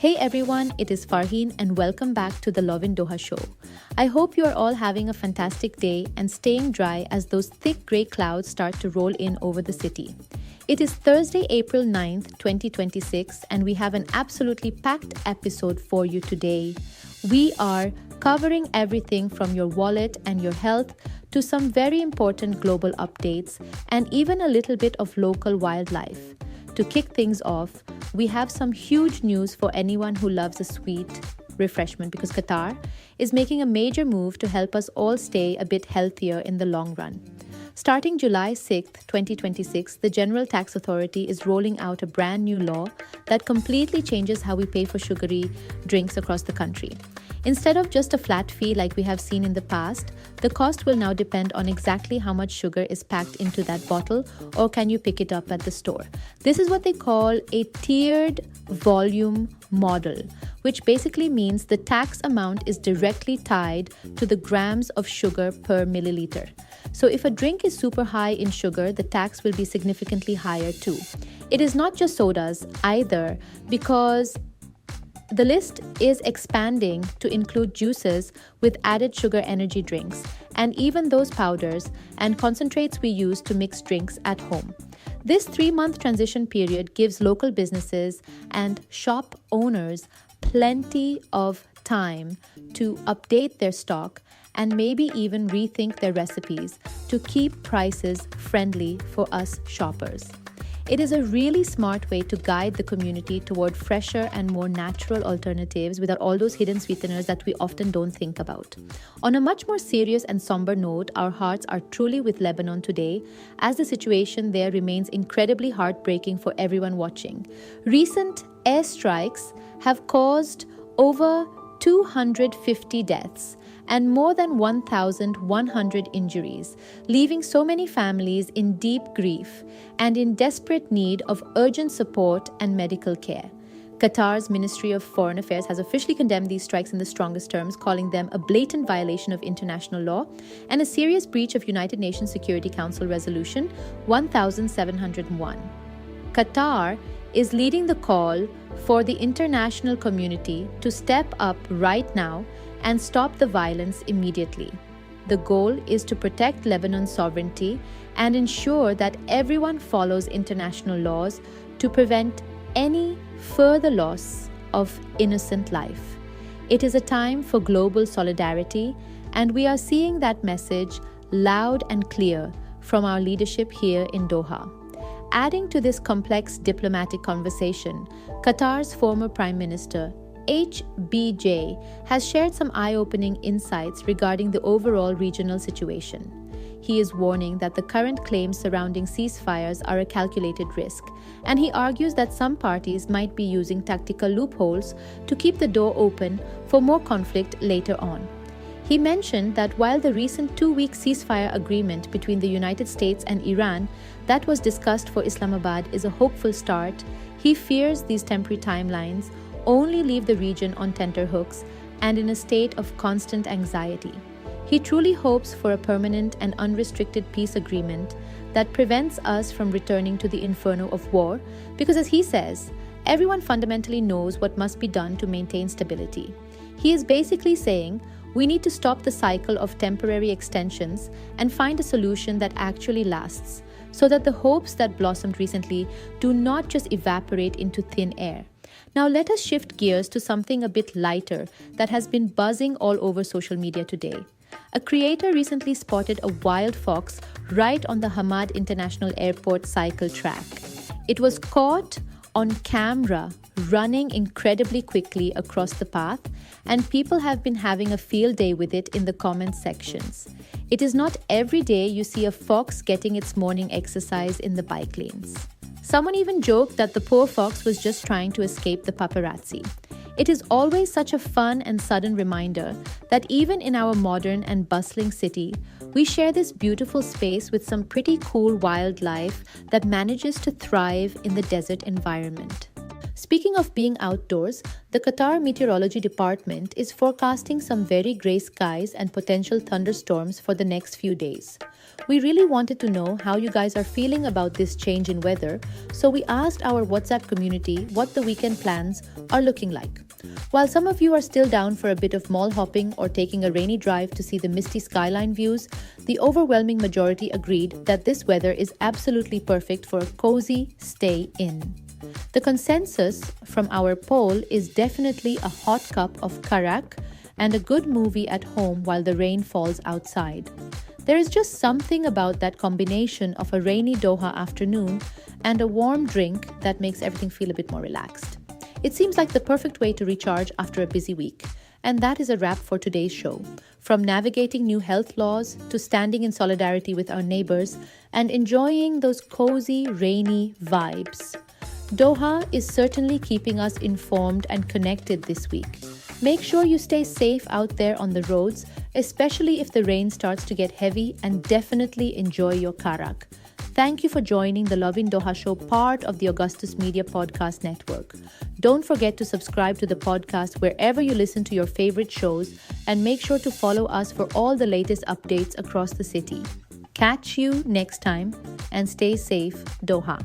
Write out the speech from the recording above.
Hey everyone, it is Farheen and welcome back to the Love in Doha show. I hope you are all having a fantastic day and staying dry as those thick grey clouds start to roll in over the city. It is Thursday, April 9th, 2026, and we have an absolutely packed episode for you today. We are covering everything from your wallet and your health to some very important global updates and even a little bit of local wildlife. To kick things off, we have some huge news for anyone who loves a sweet refreshment because Qatar is making a major move to help us all stay a bit healthier in the long run. Starting July 6th, 2026, the General Tax Authority is rolling out a brand new law that completely changes how we pay for sugary drinks across the country. Instead of just a flat fee like we have seen in the past, the cost will now depend on exactly how much sugar is packed into that bottle or can you pick it up at the store. This is what they call a tiered volume model, which basically means the tax amount is directly tied to the grams of sugar per milliliter. So if a drink is super high in sugar, the tax will be significantly higher too. It is not just sodas either, because the list is expanding to include juices with added sugar energy drinks and even those powders and concentrates we use to mix drinks at home. This 3-month transition period gives local businesses and shop owners plenty of time to update their stock and maybe even rethink their recipes to keep prices friendly for us shoppers. It is a really smart way to guide the community toward fresher and more natural alternatives without all those hidden sweeteners that we often don't think about. On a much more serious and somber note, our hearts are truly with Lebanon today, as the situation there remains incredibly heartbreaking for everyone watching. Recent airstrikes have caused over 250 deaths and more than 1,100 injuries, leaving so many families in deep grief and in desperate need of urgent support and medical care. Qatar's Ministry of Foreign Affairs has officially condemned these strikes in the strongest terms, calling them a blatant violation of international law and a serious breach of United Nations Security Council Resolution 1701. Qatar is leading the call for the international community to step up right now and stop the violence immediately. The goal is to protect Lebanon's sovereignty and ensure that everyone follows international laws to prevent any further loss of innocent life. It is a time for global solidarity, and we are seeing that message loud and clear from our leadership here in Doha. Adding to this complex diplomatic conversation, Qatar's former Prime Minister, HBJ, has shared some eye-opening insights regarding the overall regional situation. He is warning that the current claims surrounding ceasefires are a calculated risk, and he argues that some parties might be using tactical loopholes to keep the door open for more conflict later on. He mentioned that while the recent 2-week ceasefire agreement between the United States and Iran that was discussed for Islamabad is a hopeful start, he fears these temporary timelines only leave the region on tenterhooks and in a state of constant anxiety. He truly hopes for a permanent and unrestricted peace agreement that prevents us from returning to the inferno of war, because as he says, everyone fundamentally knows what must be done to maintain stability. He is basically saying we need to stop the cycle of temporary extensions and find a solution that actually lasts, so that the hopes that blossomed recently do not just evaporate into thin air. Now let us shift gears to something a bit lighter that has been buzzing all over social media today. A creator recently spotted a wild fox right on the Hamad International Airport cycle track. It was caught on camera running incredibly quickly across the path, and people have been having a field day with it in the comment sections. It is not every day you see a fox getting its morning exercise in the bike lanes. Someone even joked that the poor fox was just trying to escape the paparazzi. It is always such a fun and sudden reminder that even in our modern and bustling city, we share this beautiful space with some pretty cool wildlife that manages to thrive in the desert environment. Speaking of being outdoors, the Qatar Meteorology Department is forecasting some very grey skies and potential thunderstorms for the next few days. We really wanted to know how you guys are feeling about this change in weather, so we asked our WhatsApp community what the weekend plans are looking like. While some of you are still down for a bit of mall hopping or taking a rainy drive to see the misty skyline views, the overwhelming majority agreed that this weather is absolutely perfect for a cozy stay in. The consensus from our poll is definitely a hot cup of karak and a good movie at home while the rain falls outside. There is just something about that combination of a rainy Doha afternoon and a warm drink that makes everything feel a bit more relaxed. It seems like the perfect way to recharge after a busy week. And that is a wrap for today's show. From navigating new health laws to standing in solidarity with our neighbors and enjoying those cozy, rainy vibes. Doha is certainly keeping us informed and connected this week. Make sure you stay safe out there on the roads, especially if the rain starts to get heavy, and definitely enjoy your karak. Thank you for joining the Love in Doha show, part of the Augustus Media Podcast Network. Don't forget to subscribe to the podcast wherever you listen to your favorite shows, and make sure to follow us for all the latest updates across the city. Catch you next time, and stay safe, Doha.